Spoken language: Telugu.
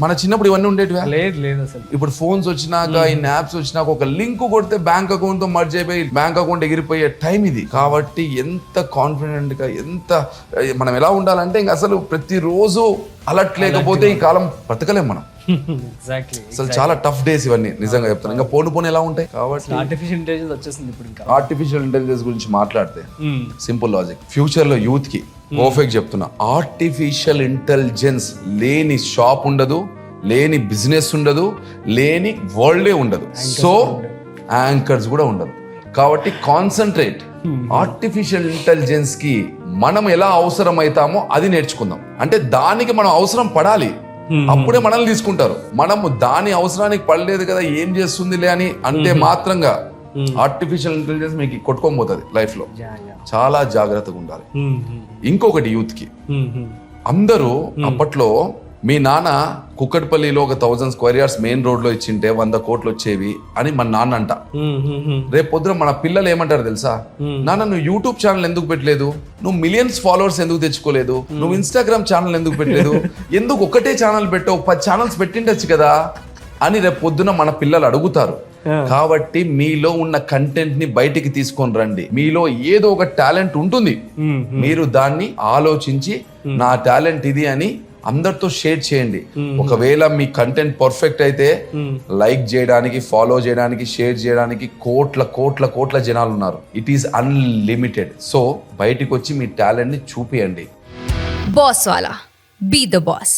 మన చిన్నప్పుడు ఇవన్నీ ఉండేటివా? లేదు అసలు. ఇప్పుడు ఫోన్స్ వచ్చినాక ఈ యాప్స్ వచ్చినాక ఒక లింక్ కొడితే బ్యాంక్ అకౌంట్ తో మర్జ్ అయిపోయి బ్యాంక్ అకౌంట్ ఎగిరిపోయే టైం ఇది. కాబట్టి ఎంత కాన్ఫిడెంట్ గా ఎంత మనం ఎలా ఉండాలంటే ఇంకా అసలు ప్రతిరోజు అలర్ట్ లేకపోతే ఈ కాలం బ్రతకలేం మనం. అసలు చాలా టఫ్ డేస్ ఇవన్నీ నిజంగా చెప్తాను. ఇంకా పోను ఎలా ఉంటాయి. కాబట్టి ఆర్టిఫిషియల్ ఇంటెలిజెన్స్ వచ్చేసింది ఇప్పుడు. ఇంకా ఆర్టిఫిషియల్ ఇంటెలిజెన్స్ గురించి మాట్లాడితే సింపుల్ లాజిక్, ఫ్యూచర్ లో యూత్ కి పర్ఫెక్ట్ చెప్తున్నా, ఆర్టిఫిషియల్ ఇంటెలిజెన్స్ లేని షాప్ ఉండదు, లేని బిజినెస్ ఉండదు, లేని వరల్డే ఉండదు. సో యాంకర్స్ కూడా ఉండదు. కాబట్టి కాన్సన్ట్రేట్ ఆర్టిఫిషియల్ ఇంటెలిజెన్స్ కి మనం ఎలా అవసరం అవుతామో అది నేర్చుకుందాం. అంటే దానికి మనం అవసరం పడాలి, అప్పుడే మనల్ని తీసుకుంటారు. మనము దాని అవసరానికి పడలేదు కదా ఏం చేస్తుందిలే అని అంటే మాత్రంగా ఆర్టిఫిషియల్ ఇంటెలిజెన్స్ మీకు కొట్టుకోబోతుంది లైఫ్ లో. చాలా జాగ్రత్తగా ఉండాలి. ఇంకొకటి యూత్ కి, అందరూ అప్పట్లో మీ నాన్న కుక్కట్పల్లిలో ఒక 1000 స్క్వేర్ యార్డ్స్ మెయిన్ రోడ్ లో ఇచ్చింటే 100 కోట్లు వచ్చేవి అని మన నాన్న అంట. రేపు పొద్దున మన పిల్లలు ఏమంటారు తెలుసా, నాన్న నువ్వు యూట్యూబ్ ఛానల్ ఎందుకు పెట్టలేదు, నువ్వు మిలియన్స్ ఫాలోవర్స్ ఎందుకు తెచ్చుకోలేదు, నువ్వు ఇన్స్టాగ్రామ్ ఛానల్ ఎందుకు పెట్టలేదు, ఎందుకు ఒకటే ఛానల్ పెట్టావు, 10 ఛానల్స్ పెట్టిండొచ్చు కదా అని రేపు పొద్దున మన పిల్లలు అడుగుతారు. కాబట్టి మీలో ఉన్న కంటెంట్ ని బయటికి తీసుకొని రండి. మీలో ఏదో ఒక టాలెంట్ ఉంటుంది, మీరు దాన్ని ఆలోచించి నా టాలెంట్ ఇది అని అందరితో షేర్ చేయండి. ఒకవేళ మీ కంటెంట్ పర్ఫెక్ట్ అయితే లైక్ చేయడానికి, ఫాలో చేయడానికి, షేర్ చేయడానికి కోట్ల జనాలు ఉన్నారు. It is unlimited. సో బయటికి వచ్చి మీ టాలెంట్ ని చూపియండి. బాస్ వాలా, బీ ద బాస్.